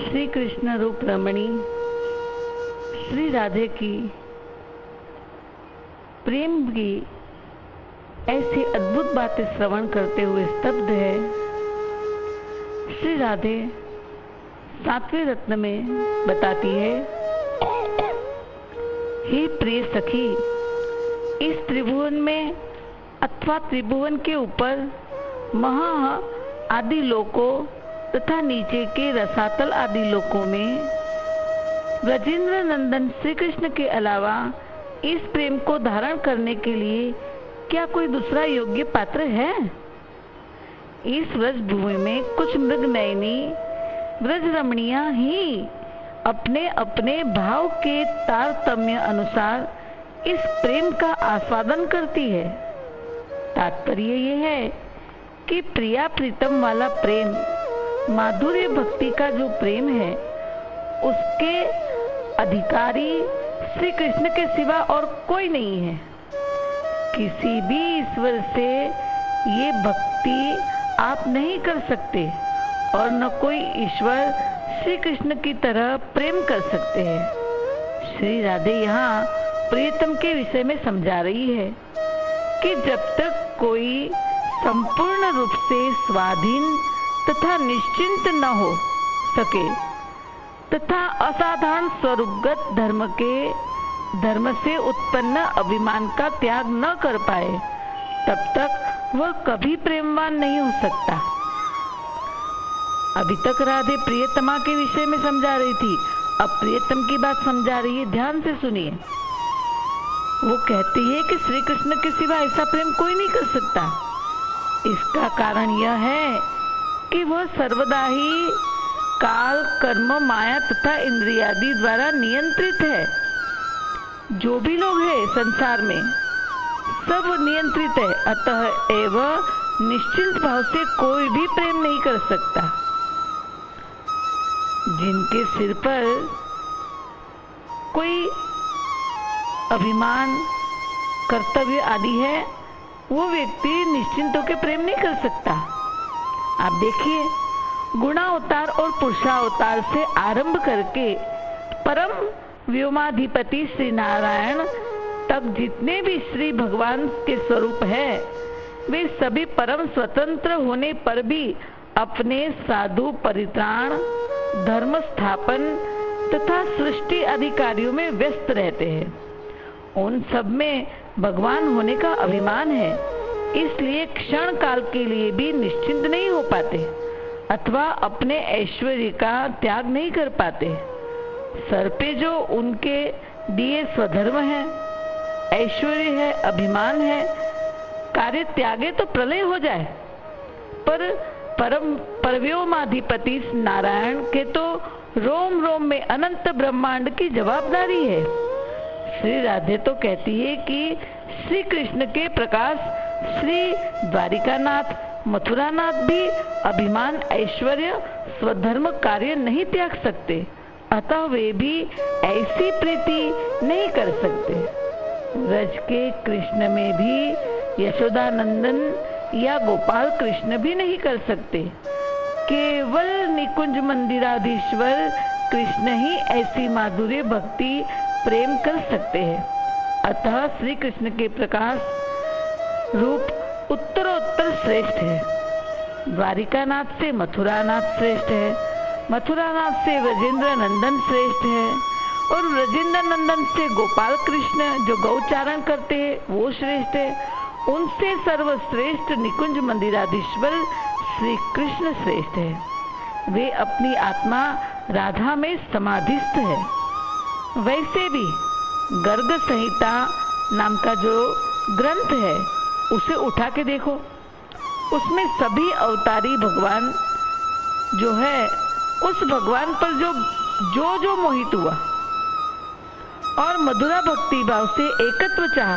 श्री कृष्ण रूप रमणी श्री राधे की प्रेम की ऐसी अद्भुत बातें श्रवण करते हुए स्तब्ध है। श्री राधे 7वें रत्न में बताती है, हे प्रिय सखी, इस त्रिभुवन में अथवा त्रिभुवन के ऊपर महा आदि लोकों तथा नीचे के रसातल आदि लोकों में ब्रजेंद्र नंदन श्री कृष्ण के अलावा इस प्रेम को धारण करने के लिए क्या कोई दूसरा योग्य पात्र है? इस व्रज भूमि में कुछ मृग नयनी व्रज रमणियां ही अपने अपने भाव के तारतम्य अनुसार इस प्रेम का आस्वादन करती है। तात्पर्य यह है कि प्रिया प्रीतम वाला प्रेम, माधुर्य भक्ति का जो प्रेम है, उसके अधिकारी श्री कृष्ण के सिवा और कोई नहीं है। किसी भी ईश्वर से ये भक्ति आप नहीं कर सकते और न कोई ईश्वर श्री कृष्ण की तरह प्रेम कर सकते हैं। श्री राधे यहाँ प्रियतम के विषय में समझा रही है कि जब तक कोई संपूर्ण रूप से स्वाधीन तथा निश्चिंत न हो सके तथा असाधारण स्वरूपगत धर्म से उत्पन्न अभिमान का त्याग न कर पाए, तब तक वह कभी प्रेमवान नहीं हो सकता। अभी तक राधे प्रियतमा के विषय में समझा रही थी, अब प्रियतम की बात समझा रही है। ध्यान से सुनिए। वो कहती है कि श्री कृष्ण के सिवा ऐसा प्रेम कोई नहीं कर सकता। इसका कारण यह है कि वह सर्वदा ही काल, कर्म, माया तथा इंद्रियादि द्वारा नियंत्रित है। जो भी लोग हैं संसार में सब नियंत्रित है, अतः एवं निश्चिंत भाव से कोई भी प्रेम नहीं कर सकता। जिनके सिर पर कोई अभिमान, कर्तव्य आदि है, वो व्यक्ति निश्चिंत होकर प्रेम नहीं कर सकता। आप देखिए, गुणावतार और पुरुषावतार से आरंभ करके परम व्योमाधिपति श्री नारायण तक जितने भी श्री भगवान के स्वरूप है, वे सभी परम स्वतंत्र होने पर भी अपने साधु परित्राण, धर्म स्थापन तथा सृष्टि आदि कार्यों में व्यस्त रहते हैं। उन सब में भगवान होने का अभिमान है, इसलिए क्षण काल के लिए भी निश्चिंत नहीं हो पाते अथवा अपने ऐश्वर्य का त्याग नहीं कर पाते। सर पे जो उनके दिए स्वधर्म है, ऐश्वर्य है, अभिमान है, कार्य त्यागे तो प्रलय हो जाए, पर परम परव्योमाधिपति नारायण के तो रोम रोम में अनंत ब्रह्मांड की जवाबदारी है। श्री राधे तो कहती है कि श्री कृष्ण के प्रकाश श्री द्वारिकानाथ, मथुरानाथ भी अभिमान, ऐश्वर्य, स्वधर्म कार्य नहीं त्याग सकते, अतः वे भी ऐसी प्रीति नहीं कर सकते। व्रज के कृष्ण में भी यशोदानंदन या गोपाल कृष्ण भी नहीं कर सकते। केवल निकुंज मंदिराधीश्वर कृष्ण ही ऐसी माधुर्य भक्ति प्रेम कर सकते हैं। अतः श्री कृष्ण के प्रकाश रूप उत्तरोत्तर श्रेष्ठ है। द्वारिकानाथ से मथुरानाथ श्रेष्ठ है, मथुरानाथ से व्रजेंद्र नंदन श्रेष्ठ है और व्रजेंद्र नंदन से गोपाल कृष्ण जो गौचारण करते हैं वो श्रेष्ठ है। उनसे सर्वश्रेष्ठ निकुंज मंदिराधीश्वर श्री कृष्ण श्रेष्ठ है। वे अपनी आत्मा राधा में समाधिस्थ है। वैसे भी गर्ग संहिता नाम का जो ग्रंथ है उसे उठा के देखो, उसमें सभी अवतारी भगवान जो है उस भगवान पर जो मोहित हुआ और मधुरा भक्ति भाव से एकत्व चाहा,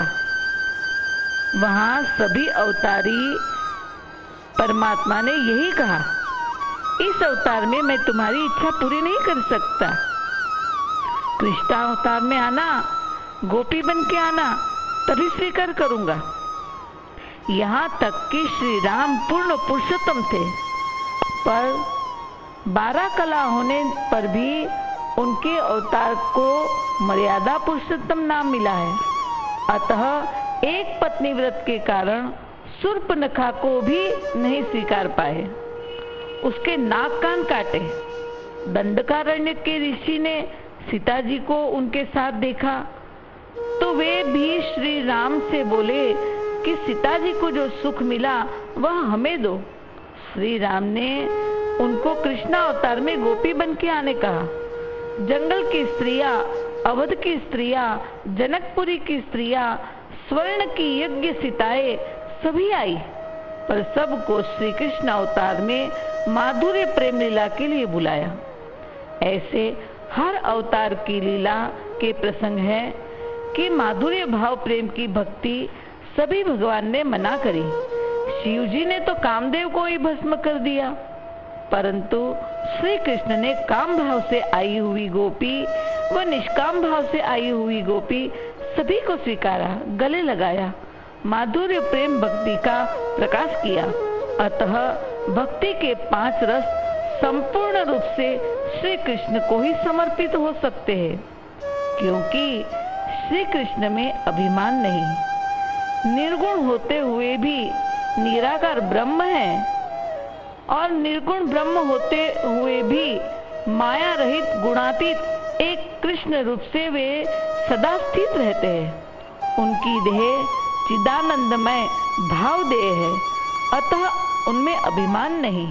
वहां सभी अवतारी परमात्मा ने यही कहा, इस अवतार में मैं तुम्हारी इच्छा पूरी नहीं कर सकता। कृष्ण अवतार में आना, गोपी बन के आना, तभी स्वीकार करूंगा। यहाँ तक कि श्री राम पूर्ण पुरुषोत्तम थे, पर 12 कला होने पर भी उनके अवतार को मर्यादा पुरुषोत्तम नाम मिला है। अतः एक पत्नी व्रत के कारण शूर्पणखा को भी नहीं स्वीकार पाए, उसके नाक कान काटे। दंडकारण्य के ऋषि ने सीता जी को उनके साथ देखा तो वे भी श्री राम से बोले कि सीता जी को जो सुख मिला वह हमें दो। श्री राम ने उनको कृष्ण अवतार में गोपी बन के आने कहा। जंगल की स्त्रियां, अवध की स्त्रियां, जनकपुरी की स्त्रियां, स्वर्ण की यज्ञ सीताएं सभी आई, पर सबको श्री कृष्ण अवतार में माधुर्य प्रेम लीला के लिए बुलाया। ऐसे हर अवतार की लीला के प्रसंग है कि माधुर्य भाव प्रेम की भक्ति सभी भगवान ने मना करी। शिव जी ने तो कामदेव को ही भस्म कर दिया, परंतु श्री कृष्ण ने काम भाव से आई हुई गोपी व निष्काम भाव से आई हुई गोपी सभी को स्वीकारा, गले लगाया, माधुर्य प्रेम भक्ति का प्रकाश किया। अतः भक्ति के 5 रस संपूर्ण रूप से श्री कृष्ण को ही समर्पित हो सकते हैं, क्योंकि श्री कृष्ण में अभिमान नहीं, निर्गुण होते हुए भी निराकार ब्रह्म है, और निर्गुण ब्रह्म होते हुए भी माया रहित गुणातीत एक कृष्ण रूप से वे सदा स्थित रहते हैं। उनकी देह चिदानंदमय भाव देह है, अतः उनमें अभिमान नहीं,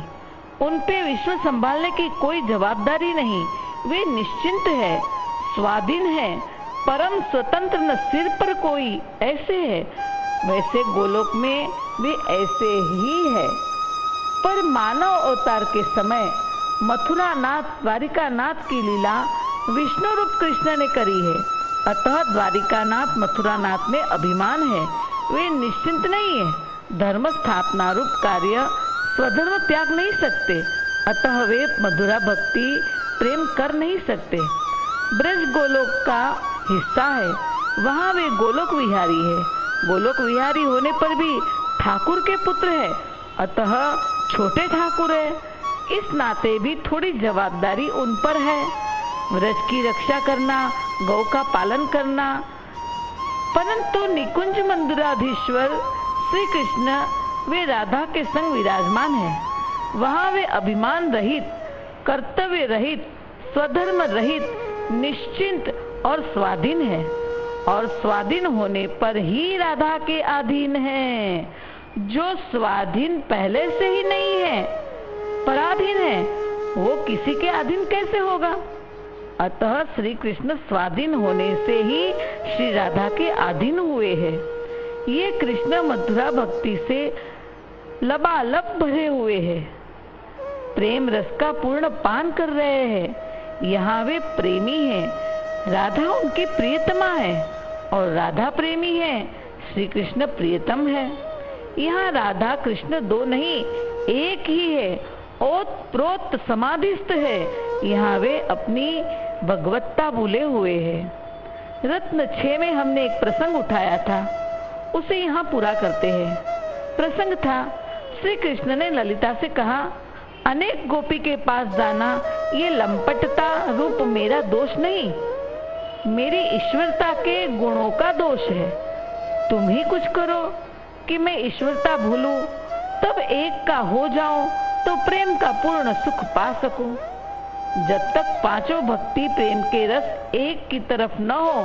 उन पे विश्व संभालने की कोई जवाबदारी नहीं। वे निश्चिंत है, स्वाधीन है, परम स्वतंत्र, न सिर पर कोई, ऐसे है। वैसे गोलोक में वे ऐसे ही है। पर मानव अवतार के समय मथुरा नाथ, द्वारिका नाथ की लीला विष्णु रूप कृष्ण ने करी है, अतः द्वारिका नाथ, मथुरा नाथ में अभिमान है। वे निश्चिंत नहीं है, धर्म स्थापना रूप कार्य स्वधर्म त्याग नहीं सकते, अतः वे मधुरा भक्ति प्रेम कर नहीं सकते। ब्रज गोलोक का हिस्सा है, वहाँ वे गोलोक विहारी है। गोलोक विहारी होने पर भी ठाकुर के पुत्र है, अतः छोटे ठाकुर है, इस नाते भी थोड़ी जवाबदारी उन पर है। व्रज की रक्षा करना, गौ का पालन करना। परंतु निकुंज मंदिराधीश्वर श्री कृष्ण वे राधा के संग विराजमान है, वहाँ वे अभिमान रहित, कर्तव्य रहित, स्वधर्म रहित, निश्चिंत और स्वाधीन है, और स्वाधीन होने पर ही राधा के अधीन है। जो स्वाधीन पहले से ही नहीं है, पराधीन है, वो किसी के अधीन कैसे होगा? अतः श्री कृष्ण स्वाधीन होने से ही श्री राधा के अधीन हुए हैं। ये कृष्ण मथुरा भक्ति से लबालब भरे हुए हैं, प्रेम रस का पूर्ण पान कर रहे हैं। यहाँ वे प्रेमी हैं, राधा उनकी प्रियतमा है, और राधा प्रेमी है, श्री कृष्ण प्रियतम है। यहाँ राधा कृष्ण दो नहीं, एक ही है, ओत प्रोत समाधिस्थ है। यहाँ वे अपनी भगवत्ता भूले हुए हैं। रत्न 6 में हमने एक प्रसंग उठाया था, उसे यहाँ पूरा करते हैं। प्रसंग था, श्री कृष्ण ने ललिता से कहा, अनेक गोपी के पास जाना ये लंपटता रूप मेरा दोष नहीं, मेरी ईश्वरता के गुणों का दोष है। तुम ही कुछ करो कि मैं ईश्वरता भूलूं, तब एक का हो जाऊं तो प्रेम का पूर्ण सुख पा सकूं। जब तक 5 भक्ति प्रेम के रस एक की तरफ न हो,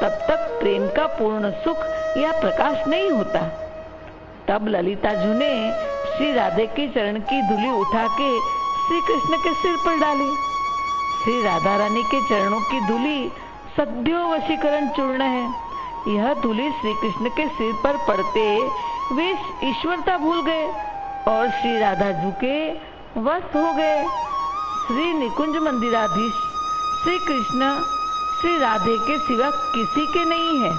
तब तक प्रेम का पूर्ण सुख या प्रकाश नहीं होता। तब ललिता जी ने श्री राधे के चरण की धूलि उठा के श्री कृष्ण के सिर पर डाली। श्री राधा रानी के चरणों की धूलि सद्यो वशीकरण चूर्ण है। यह धूलि श्री कृष्ण के सिर पर पड़ते वे ईश्वरता भूल गए और श्री राधा जी के वश हो गए। श्री निकुंज मंदिराधीश श्री कृष्ण श्री राधे के सिवा किसी के नहीं है।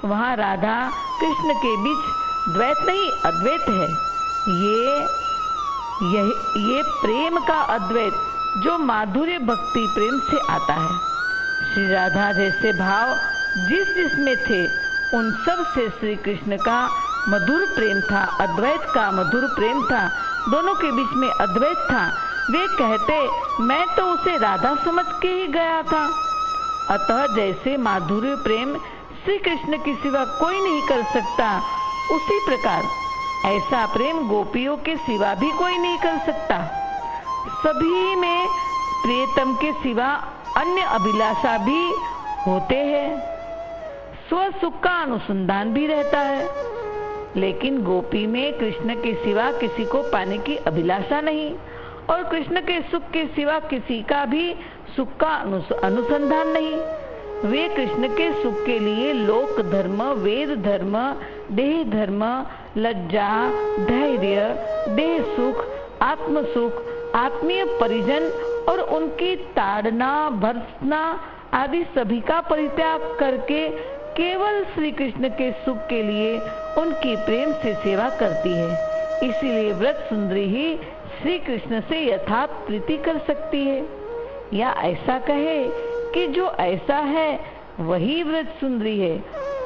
वहाँ राधा कृष्ण के बीच द्वैत नहीं, अद्वैत है। ये प्रेम का अद्वैत जो माधुर्य भक्ति प्रेम से आता है। श्री राधा जैसे भाव जिस जिसमें थे, उन सब से श्री कृष्ण का मधुर प्रेम था, अद्वैत का मधुर प्रेम था। दोनों के बीच में अद्वैत था। वे कहते मैं तो उसे राधा समझ के ही गया था। अतः जैसे माधुर्य प्रेम श्री कृष्ण के सिवा कोई नहीं कर सकता, उसी प्रकार ऐसा प्रेम गोपियों के सिवा भी कोई नहीं कर सकता। सभी में प्रियतम के सिवा अन्य अभिलाषा भी होते हैं, स्व सुख का अनुसंधान भी रहता है, लेकिन गोपी में कृष्ण के सिवा किसी को पाने की अभिलाषा नहीं और कृष्ण के सुख के सिवा किसी का भी सुख का अनुसंधान नहीं। वे कृष्ण के सुख के लिए लोक धर्म, वेद धर्म, देह धर्म, लज्जा, धैर्य, देह सुख, आत्म सुख, आत्मीय परिजन और उनकी ताड़ना, भर्त्सना आदि सभी का परित्याग करके केवल श्री कृष्ण के सुख के लिए उनकी प्रेम से सेवा करती है। इसीलिए व्रत सुंदरी ही श्री कृष्ण से यथार्थ प्रीति कर सकती है, या ऐसा कहे कि जो ऐसा है वही व्रत सुंदरी है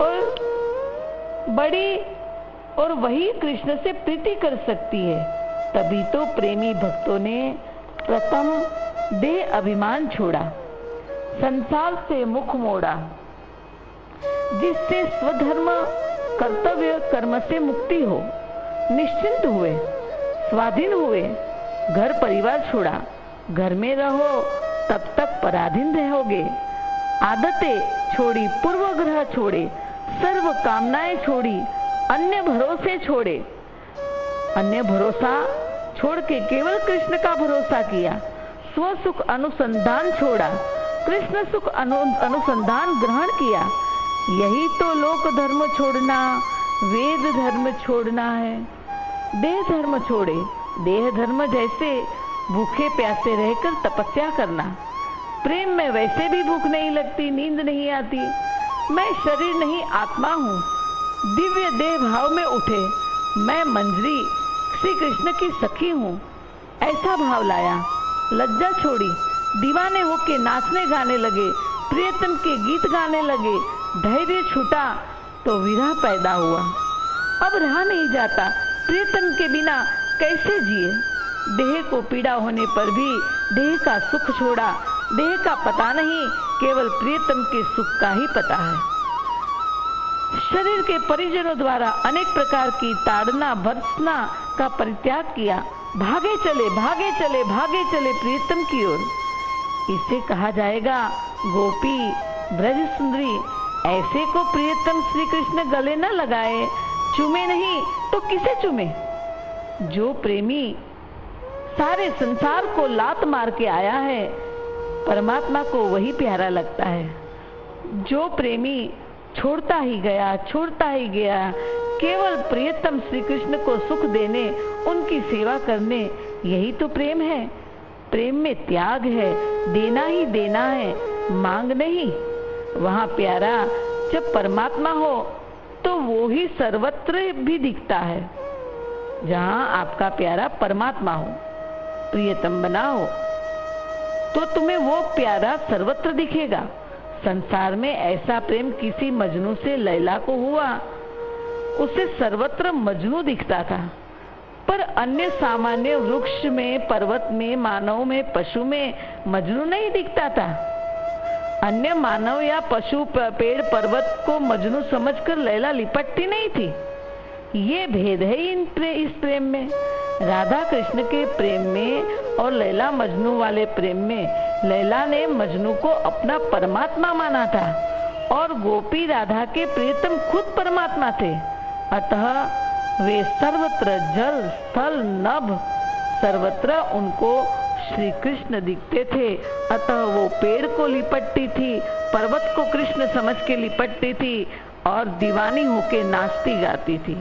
और बड़ी और वही कृष्ण से प्रीति कर सकती है। तभी तो प्रेमी भक्तों ने प्रथम देह अभिमान छोड़ा, संसार से मुख मोड़ा, जिससे स्वधर्म कर्तव्य कर्म से मुक्ति हो, निश्चिंत हुए, स्वाधीन हुए, घर परिवार छोड़ा। घर में रहो तब तक पराधीन रहोगे। आदतें छोड़ी, पूर्वग्रह छोड़े, सर्व कामनाएं छोड़ी, अन्य भरोसे छोड़े, अन्य भरोसा छोड़ के केवल कृष्ण का भरोसा किया, स्व सुख अनुसंधान छोड़ा, कृष्ण सुख अनुसंधान ग्रहण किया। यही तो लोक धर्म छोड़ना, वेद धर्म छोड़ना है। देह धर्म छोड़े, देह धर्म जैसे भूखे प्यासे रहकर तपस्या करना। प्रेम में वैसे भी भूख नहीं लगती, नींद नहीं आती। मैं शरीर नहीं आत्मा हूँ, दिव्य देह भाव में उठे, मैं मंजरी श्री कृष्ण की सखी हूँ, ऐसा भाव लाया। लज्जा छोड़ी, दीवाने होके नाचने गाने लगे, प्रियतम के गीत गाने लगे। धैर्य छूटा तो विरह पैदा हुआ, अब रहा नहीं जाता, प्रियतम के बिना कैसे जिए। देह को पीड़ा होने पर भी देह का सुख छोड़ा। देह का पता नहीं, केवल प्रियतम के सुख का ही पता है। शरीर के परिजनों द्वारा अनेक प्रकार की ताड़ना, भर्त्सना का परित्याग किया। भागे चले, भागे चले, भागे चले प्रियतम की ओर। इसे कहा जाएगा गोपी ब्रज सुंदरी। ऐसे को प्रियतम श्री कृष्ण गले न लगाए, चूमे नहीं तो किसे चूमे। जो प्रेमी सारे संसार को लात मार के आया है, परमात्मा को वही प्यारा लगता है। जो प्रेमी छोड़ता ही गया, छोड़ता ही गया, केवल प्रियतम श्री कृष्ण को सुख देने, उनकी सेवा करने, यही तो प्रेम है। प्रेम में त्याग है, देना ही देना है, मांग नहीं। वहाँ प्यारा जब परमात्मा हो तो वो ही सर्वत्र भी दिखता है। जहाँ आपका प्यारा परमात्मा हो, प्रियतम बना हो, तो तुम्हें वो प्यारा सर्वत्र दिखेगा। संसार में ऐसा प्रेम किसी मजनू से लैला को हुआ, उसे सर्वत्र मजनू दिखता था, पर अन्य सामान्य वृक्ष में, पर्वत में, मानव में, पशु में मजनू नहीं दिखता था। अन्य मानव या पशु, पेड़, पर्वत को मजनू समझकर लैला लिपटती नहीं थी। ये भेद है इस प्रेम में। राधा कृष्ण के प्रेम में और लैला मजनू वाले प्रेम में लैला ने मजनू को अपना परमात्मा माना था और गोपी राधा के प्रियतम खुद परमात्मा थे। अतः वे सर्वत्र, जल, स्थल, नभ, सर्वत्र उनको श्री कृष्ण दिखते थे। अतः वो पेड़ को लिपटती थी, पर्वत को कृष्ण समझ के लिपटती थी और दीवानी होके नाचती गाती थी।